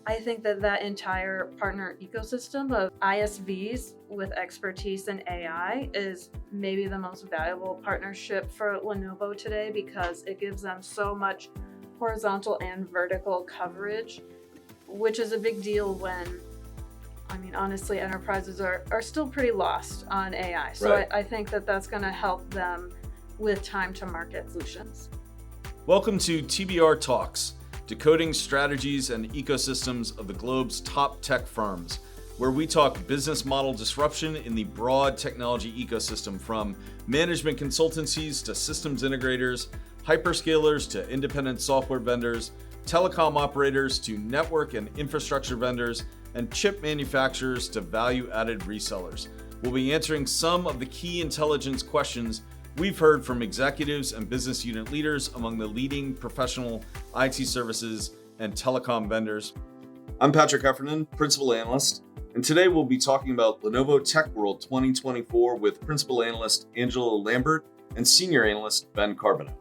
I think that that entire partner ecosystem of ISVs with expertise in AI is maybe the most valuable partnership for Lenovo today because it gives them so much horizontal and vertical coverage, which is a big deal when, honestly, enterprises are still pretty lost on AI. So Right. I think that that's going to help them with time to market solutions. Welcome to TBR Talks, decoding strategies and ecosystems of the globe's top tech firms, where we talk business model disruption in the broad technology ecosystem, from management consultancies to systems integrators, hyperscalers to independent software vendors, telecom operators to network and infrastructure vendors, and chip manufacturers to value-added resellers. We'll be answering some of the key intelligence questions we've heard from executives and business unit leaders among the leading professional IT services and telecom vendors. I'm Patrick Heffernan, Principal Analyst, and today we'll be talking about Lenovo Tech World 2024 with Principal Analyst Angela Lambert and Senior Analyst Ben Carbonell.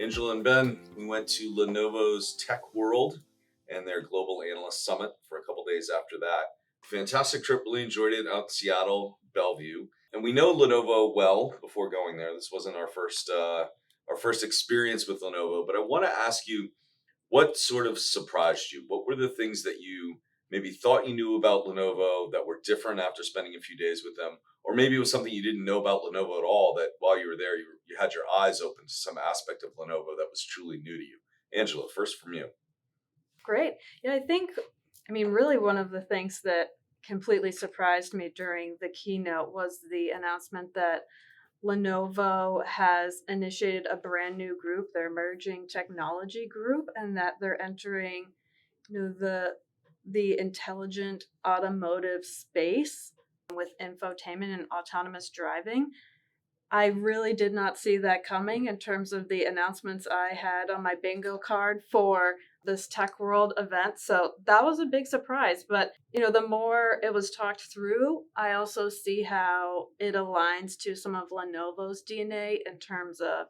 Angela and Ben, we went to Lenovo's Tech World and their Global Analyst Summit for a couple days after that. Fantastic trip, really enjoyed it out in Seattle, Bellevue. And we know Lenovo well before going there. This wasn't our first experience with Lenovo, but I want to ask you, what sort of surprised you? What were the things that you maybe thought you knew about Lenovo that were different after spending a few days with them? Or maybe it was something you didn't know about Lenovo at all, that while you were there, you had your eyes open to some aspect of Lenovo that was truly new to you. Angela, first from you. Great. Yeah, really one of the things that completely surprised me during the keynote was the announcement that Lenovo has initiated a brand new group, their emerging technology group, and that they're entering the intelligent automotive space with infotainment and autonomous driving. I really did not see that coming in terms of the announcements I had on my bingo card for this Tech World event. So that was a big surprise. But, the more it was talked through, I also see how it aligns to some of Lenovo's DNA in terms of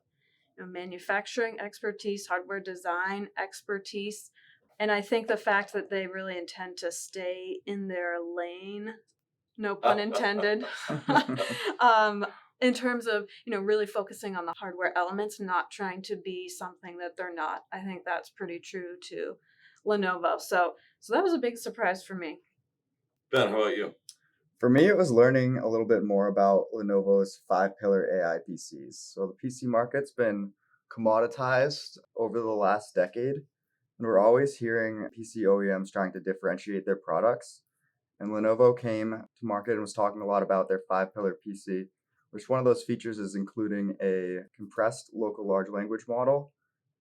manufacturing expertise, hardware design expertise. And I think the fact that they really intend to stay in their lane, no pun intended, in terms of, really focusing on the hardware elements, not trying to be something that they're not. I think that's pretty true to Lenovo. So that was a big surprise for me. Ben, how about you? For me, it was learning a little bit more about Lenovo's 5-pillar AI PCs. So the PC market's been commoditized over the last decade, and we're always hearing PC OEMs trying to differentiate their products. And Lenovo came to market and was talking a lot about their 5-pillar PC, which one of those features is including a compressed local large language model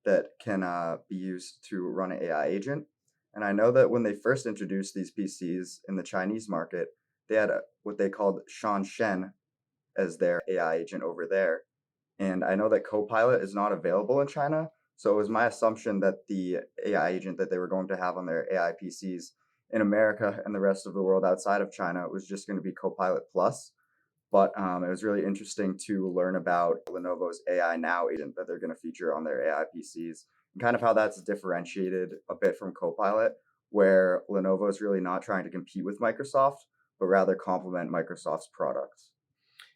that can be used to run an AI agent. And I know that when they first introduced these PCs in the Chinese market, they had what they called Shan Shen as their AI agent over there. And I know that Copilot is not available in China. So it was my assumption that the AI agent that they were going to have on their AI PCs in America and the rest of the world outside of China was just going to be Copilot Plus. But it was really interesting to learn about Lenovo's AI Now agent that they're going to feature on their AI PCs, and kind of how that's differentiated a bit from Copilot, where Lenovo is really not trying to compete with Microsoft, but rather complement Microsoft's products.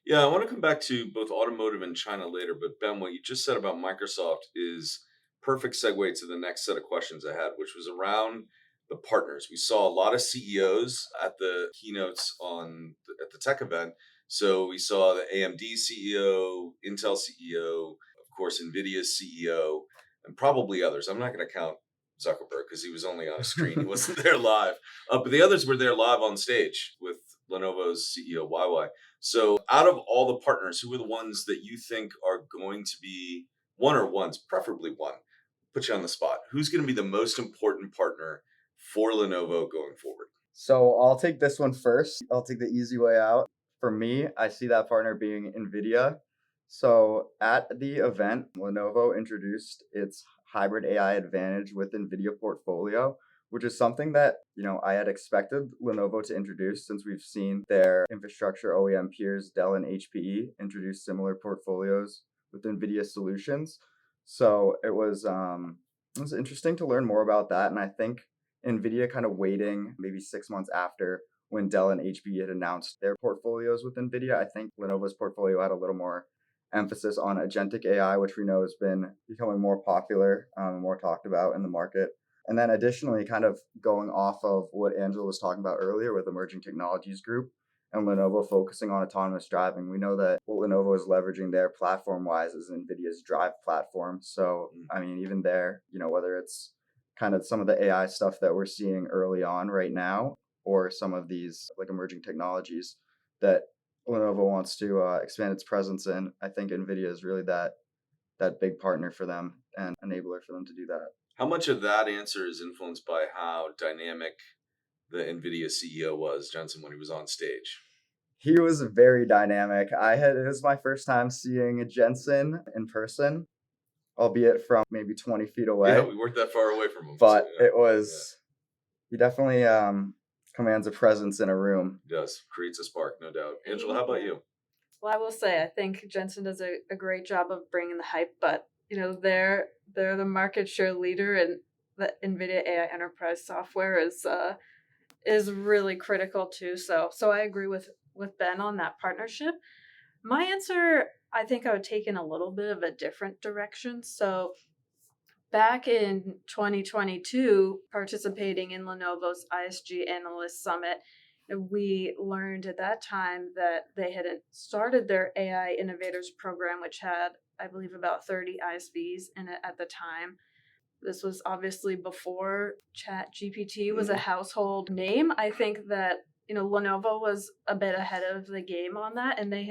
Yeah, I want to come back to both automotive and China later, but Ben, what you just said about Microsoft is perfect segue to the next set of questions I had, which was around the partners. We saw a lot of CEOs at the keynotes at the tech event. So we saw the AMD CEO, Intel CEO, of course, NVIDIA's CEO, and probably others. I'm not going to count Zuckerberg because he was only on a screen. He wasn't there live. But the others were there live on stage with Lenovo's CEO, YY. So out of all the partners, who are the ones that you think are going to be one or ones, preferably one, put you on the spot. Who's going to be the most important partner for Lenovo going forward? So I'll take this one first. I'll take the easy way out. For me, I see that partner being NVIDIA. So at the event, Lenovo introduced its hybrid AI advantage with NVIDIA portfolio, which is something that, I had expected Lenovo to introduce, since we've seen their infrastructure OEM peers, Dell and HPE, introduce similar portfolios with NVIDIA solutions. So it was It was interesting to learn more about that. And I think NVIDIA kind of waiting maybe 6 months after when Dell and HP had announced their portfolios with NVIDIA, I think Lenovo's portfolio had a little more emphasis on agentic AI, which we know has been becoming more popular, more talked about in the market. And then additionally, kind of going off of what Angela was talking about earlier with Emerging Technologies Group and Lenovo focusing on autonomous driving, we know that what Lenovo is leveraging there platform wise is NVIDIA's Drive platform. So, I mean, even there, whether it's kind of some of the AI stuff that we're seeing early on right now, or some of these like emerging technologies that Lenovo wants to expand its presence in, I think NVIDIA is really that big partner for them and enabler for them to do that. How much of that answer is influenced by how dynamic the NVIDIA CEO was, Jensen, when he was on stage? He was very dynamic. It was my first time seeing Jensen in person, albeit from maybe 20 feet away. Yeah, we weren't that far away from him. But he definitely commands a presence in a room. He does. Creates a spark, no doubt. Angela, how about you? Well, I will say, I think Jensen does a great job of bringing the hype, but they're the market share leader, and the NVIDIA AI enterprise software is really critical too. So I agree with Ben on that partnership. My answer, I think I would take in a little bit of a different direction. So back in 2022, participating in Lenovo's ISG Analyst Summit, we learned at that time that they had started their AI Innovators program, which had, I believe, about 30 ISVs in it at the time. This was obviously before ChatGPT was a household name. I think that, Lenovo was a bit ahead of the game on that, and they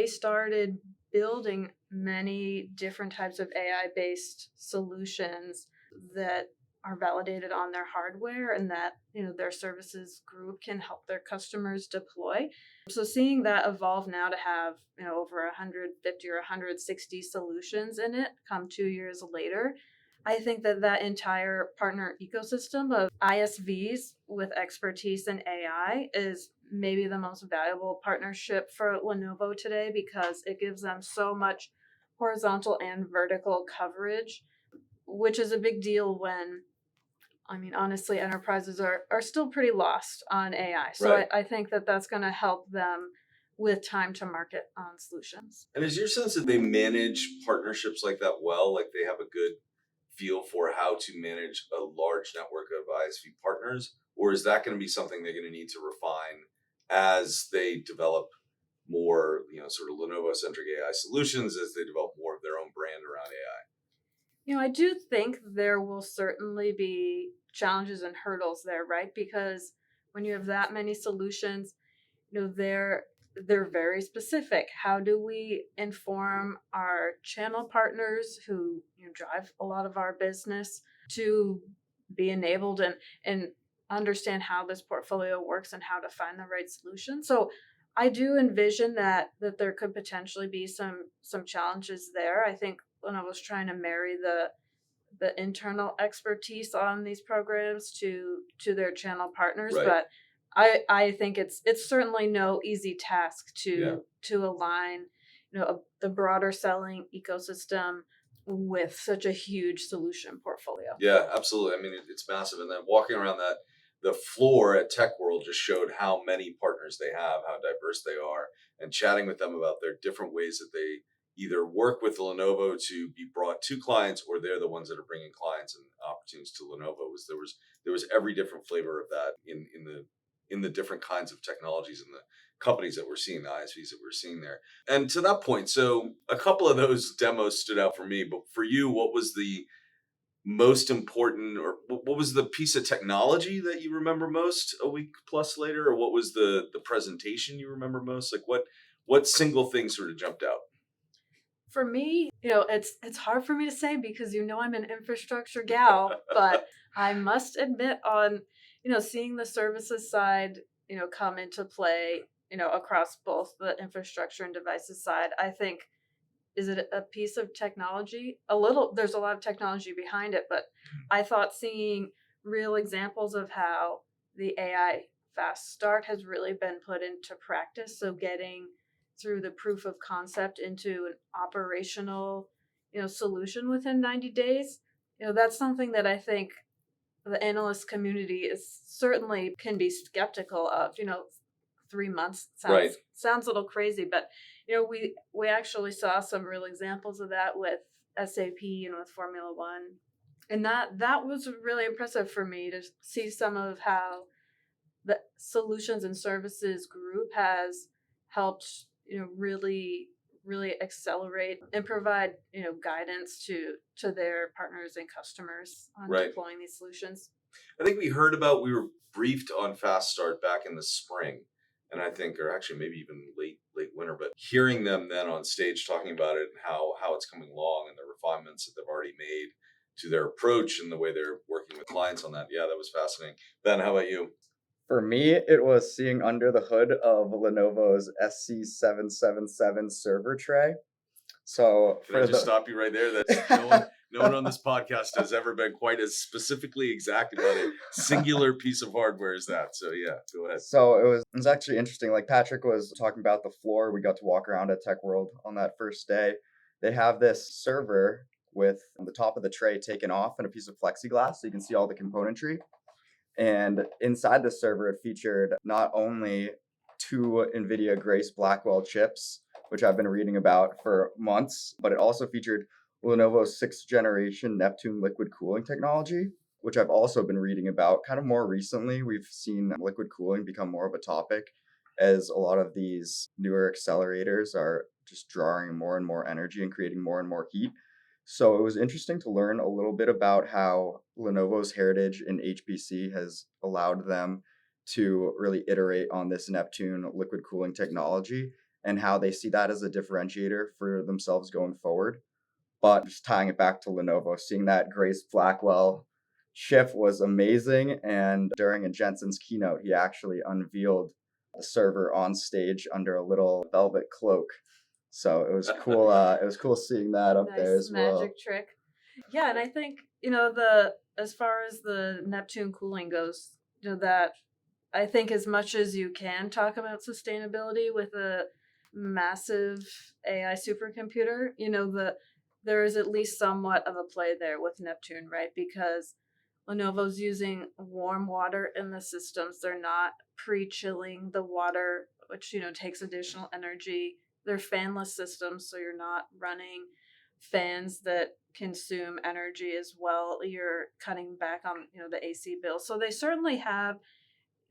started building many different types of AI-based solutions that are validated on their hardware, and that their services group can help their customers deploy. So seeing that evolve now to have over 150 or 160 solutions in it come 2 years later, I think that entire partner ecosystem of ISVs with expertise in AI is maybe the most valuable partnership for Lenovo today, because it gives them so much horizontal and vertical coverage, which is a big deal when, honestly, enterprises are still pretty lost on AI. So Right. I think that's going to help them with time to market on solutions. And is your sense that they manage partnerships like that well? Like they have a good feel for how to manage a large network of ISV partners? Or is that going to be something they're going to need to refine as they develop more, sort of Lenovo-centric AI solutions, as they develop more of their own brand around AI? I do think there will certainly be challenges and hurdles there, right? Because when you have that many solutions, they're very specific. How do we inform our channel partners who drive a lot of our business to be enabled and understand how this portfolio works and how to find the right solution? So I do envision that there could potentially be some challenges there. I think when I was trying to marry the internal expertise on these programs to their channel partners, Right. but I think it's certainly no easy task to align the broader selling ecosystem with such a huge solution portfolio. Yeah, absolutely. I mean, it's massive. And then walking around the floor at Tech World just showed how many partners they have, how diverse they are, and chatting with them about their different ways that they either work with Lenovo to be brought to clients, or they're the ones that are bringing clients and opportunities to Lenovo. There was every different flavor of that in the different kinds of technologies and the companies that we're seeing, the ISVs that we're seeing there. And to that point, so a couple of those demos stood out for me, but for you, what was the most important, or what was the piece of technology that you remember most a week plus later, or what was the presentation you remember most? Like what single thing sort of jumped out? For me, it's hard for me to say because I'm an infrastructure gal, but I must admit on seeing the services side come into play across both the infrastructure and devices side, I think, is it a piece of technology? There's a lot of technology behind it, but I thought seeing real examples of how the AI fast start has really been put into practice. So getting through the proof of concept into an operational solution within 90 days. That's something that I think the analyst community is certainly can be skeptical of. 3 months Right. sounds a little crazy, but we actually saw some real examples of that with SAP and with Formula One, and that was really impressive for me to see some of how the solutions and services group has helped really accelerate and provide guidance to their partners and customers on Right. deploying these solutions. I think we were briefed on Fast Start back in the spring, and I think, or actually maybe even late winter, but hearing them then on stage talking about it and how it's coming along and the refinements that they've already made to their approach and the way they're working with clients on that. Yeah, that was fascinating. Ben, how about you? For me, it was seeing under the hood of Lenovo's SC777 server tray. So Can I just stop you right there? That's no one on this podcast has ever been quite as specifically exact about a singular piece of hardware as that. So yeah, go ahead. So it was actually interesting. Like Patrick was talking about the floor, we got to walk around at Tech World on that first day. They have this server with the top of the tray taken off and a piece of plexiglass so you can see all the componentry. And inside the server, it featured not only 2 NVIDIA Grace Blackwell chips, which I've been reading about for months, but it also featured Lenovo's 6th generation Neptune liquid cooling technology, which I've also been reading about. Kind of more recently, we've seen liquid cooling become more of a topic as a lot of these newer accelerators are just drawing more and more energy and creating more and more heat. So it was interesting to learn a little bit about how Lenovo's heritage in HPC has allowed them to really iterate on this Neptune liquid cooling technology and how they see that as a differentiator for themselves going forward. But just tying it back to Lenovo, seeing that Grace Blackwell chip was amazing. And during a Jensen's keynote, he actually unveiled the server on stage under a little velvet cloak. So it was cool. It was cool seeing that up there as well. Magic trick. Yeah, and I think as far as the Neptune cooling goes, that I think as much as you can talk about sustainability with a massive AI supercomputer, there is at least somewhat of a play there with Neptune, right? Because Lenovo's using warm water in the systems. They're not pre-chilling the water, which takes additional energy. They're fanless systems, so you're not running fans that consume energy as well. You're cutting back on the AC bill. So they certainly have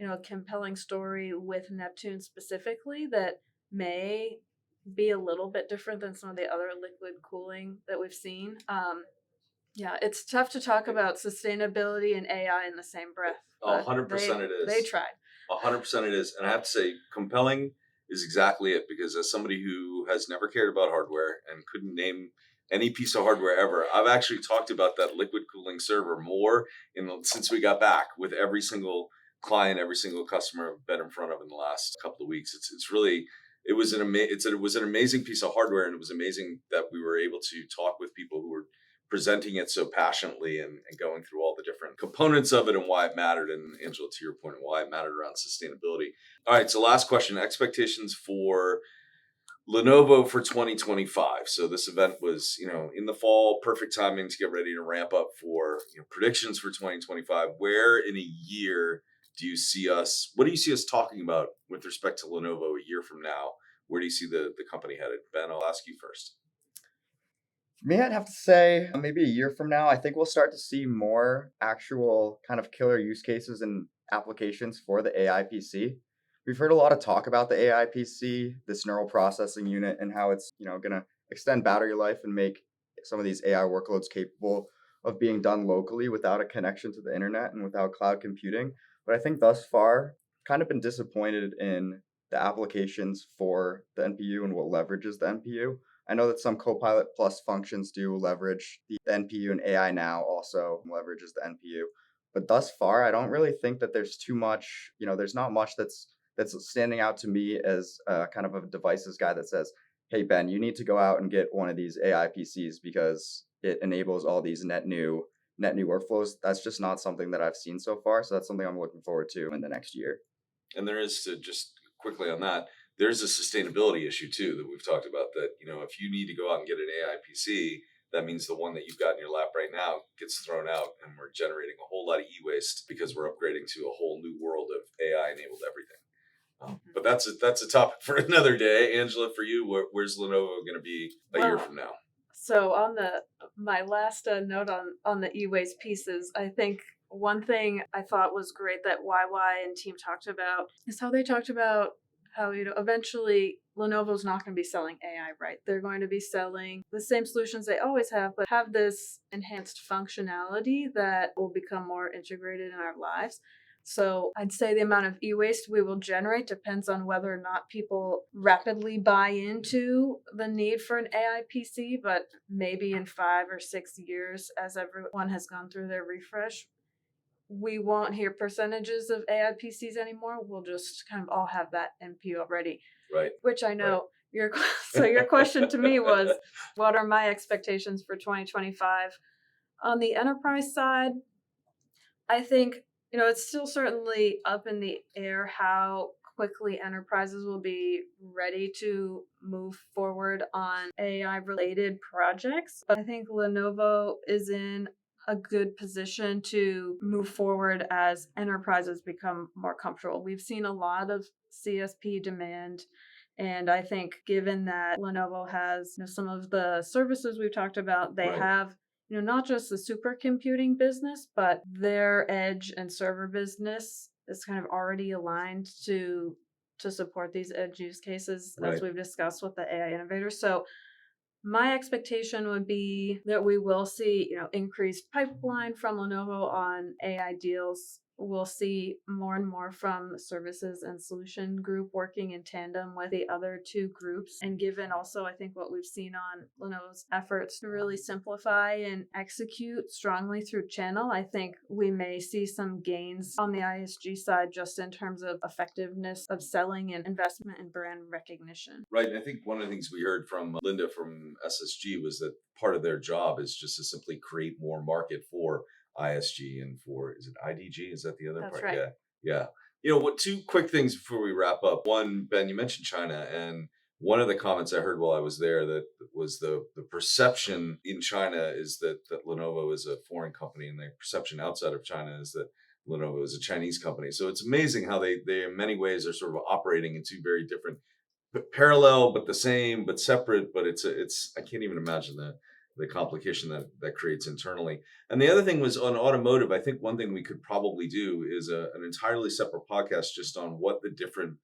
a compelling story with Neptune specifically that may be a little bit different than some of the other liquid cooling that we've seen. Yeah, it's tough to talk about sustainability and AI in the same breath. 100% it is. They tried. 100% it is. And I have to say, compelling is exactly it, because as somebody who has never cared about hardware and couldn't name any piece of hardware ever, I've actually talked about that liquid cooling server more since we got back with every single client, every single customer I've been in front of in the last couple of weeks. It's really, it was an amazing piece of hardware, and it was amazing that we were able to talk with people who were presenting it so passionately and going through all the different components of it and why it mattered. And Angela, to your point, why it mattered around sustainability. All right, so last question, expectations for Lenovo for 2025. So this event was, in the fall, perfect timing to get ready to ramp up for predictions for 2025. Where in a year do you see us, what do you see us talking about with respect to Lenovo a year from now? Where do you see the company headed? Ben, I'll ask you first. For me, I'd have to say maybe a year from now, I think we'll start to see more actual kind of killer use cases and applications for the AI PC. We've heard a lot of talk about the AI PC, this neural processing unit, and how it's going to extend battery life and make some of these AI workloads capable of being done locally without a connection to the internet and without cloud computing. But I think thus far, kind of been disappointed in the applications for the NPU and what leverages the NPU. I know that some Copilot Plus functions do leverage the NPU, and AI now also leverages the NPU. But thus far, I don't really think that there's too much, there's not much that's standing out to me as kind of a devices guy that says, hey, Ben, you need to go out and get one of these AI PCs because it enables all these net new workflows. That's just not something that I've seen so far. So that's something I'm looking forward to in the next year. And there is, to just quickly on that, there's a sustainability issue too that we've talked about, that if you need to go out and get an AI PC, that means the one that you've got in your lap right now gets thrown out, and we're generating a whole lot of e-waste because we're upgrading to a whole new world of AI-enabled everything. But that's a topic for another day. Angela, for you, where's Lenovo going to be a year from now? So on my last note on the e-waste pieces, I think one thing I thought was great that YY and team talked about is how they talked about how eventually Lenovo's not going to be selling AI, right? They're going to be selling the same solutions they always have, but have this enhanced functionality that will become more integrated in our lives. So I'd say the amount of e-waste we will generate depends on whether or not people rapidly buy into the need for an AI PC, but maybe in 5 or 6 years, as everyone has gone through their refresh, we won't hear percentages of AI PCs anymore. We'll just kind of all have that MP already. Right. Which I know your question to me was, what are my expectations for 2025? On the enterprise side, I think, it's still certainly up in the air how quickly enterprises will be ready to move forward on AI related projects. But I think Lenovo is in a good position to move forward as enterprises become more comfortable. We've seen a lot of CSP demand. And I think given that Lenovo has some of the services we've talked about, they have not just the supercomputing business, but their edge and server business is kind of already aligned to support these edge use cases, as we've discussed with the AI innovators. So my expectation would be that we will see, increased pipeline from Lenovo on AI deals. We'll see more and more from the services and solution group working in tandem with the other two groups. And given also, I think, what we've seen on Lenovo's efforts to really simplify and execute strongly through channel, I think we may see some gains on the ISG side just in terms of effectiveness of selling and investment in brand recognition. Right. And I think one of the things we heard from Linda from SSG was that part of their job is just to simply create more market for ISG and for, is it IDG? Is that the other That's part? right. Yeah. What two quick things before we wrap up. One, Ben, you mentioned China, and one of the comments I heard while I was there that was the perception in China is that Lenovo is a foreign company, and the perception outside of China is that Lenovo is a Chinese company. So it's amazing how they in many ways are sort of operating in two very different, parallel but the same but separate. But it's I can't even imagine the complication that creates internally. And the other thing was on automotive. I think one thing we could probably do is an entirely separate podcast just on what the different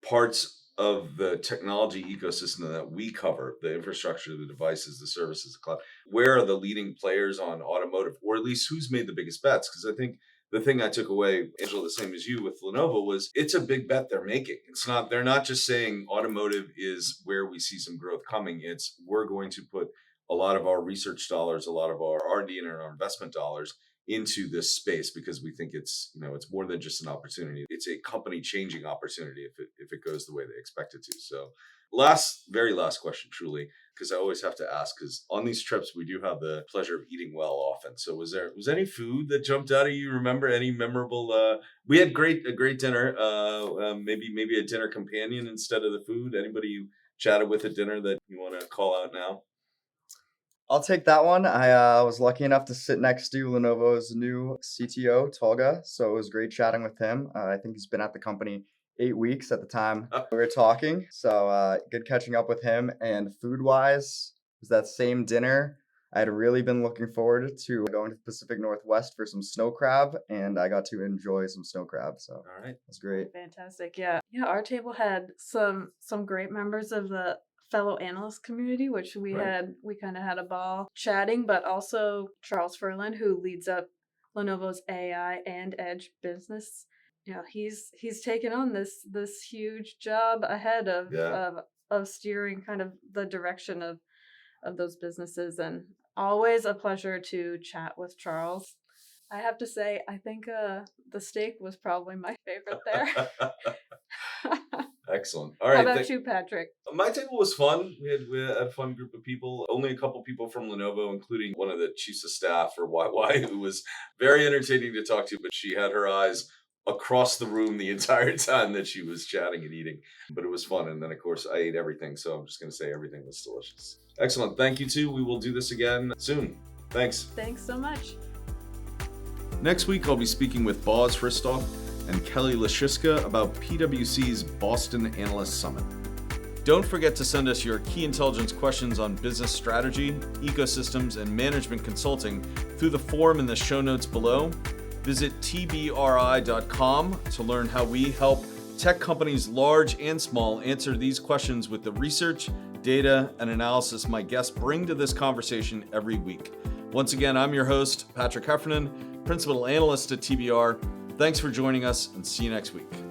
parts of the technology ecosystem that we cover, the infrastructure, the devices, the services, the cloud, where are the leading players on automotive, or at least who's made the biggest bets? Because I think the thing I took away, Angela, the same as you with Lenovo, was it's a big bet they're making. They're not just saying automotive is where we see some growth coming. It's we're going to put a lot of our research dollars, a lot of our R&D and our investment dollars into this space because we think it's it's more than just an opportunity. It's a company changing opportunity if it goes the way they expect it to. So very last question, truly, because I always have to ask, because on these trips we do have the pleasure of eating well often. So was any food that jumped out at you? Remember any memorable? We had a great dinner. Maybe a dinner companion instead of the food. Anybody you chatted with at dinner that you want to call out now? I'll take that one. I was lucky enough to sit next to Lenovo's new CTO, Tolga. So it was great chatting with him. I think he's been at the company 8 weeks at the time we were talking. So good catching up with him. And food-wise, it was that same dinner. I had really been looking forward to going to the Pacific Northwest for some snow crab, and I got to enjoy some snow crab. So all right, that's great. Fantastic. Yeah. Our table had some great members of the fellow analyst community, which we kind of had a ball chatting, but also Charles Furlan, who leads up Lenovo's AI and Edge business. He's taken on this huge job ahead of steering kind of the direction of those businesses, and always a pleasure to chat with Charles. I have to say, I think the steak was probably my favorite there. Excellent. All right. How about you, Patrick? My table was fun. We had a fun group of people. Only a couple people from Lenovo, including one of the chiefs of staff for YY, who was very entertaining to talk to, but she had her eyes across the room the entire time that she was chatting and eating. But it was fun. And then, of course, I ate everything. So I'm just going to say everything was delicious. Excellent. Thank you, too. We will do this again soon. Thanks. Thanks so much. Next week, I'll be speaking with Boz Hristoff and Kelly Lashiska about PwC's Boston Analyst Summit. Don't forget to send us your key intelligence questions on business strategy, ecosystems, and management consulting through the form in the show notes below. Visit tbri.com to learn how we help tech companies large and small answer these questions with the research, data, and analysis my guests bring to this conversation every week. Once again, I'm your host, Patrick Heffernan, Principal Analyst at TBR. Thanks for joining us, and see you next week.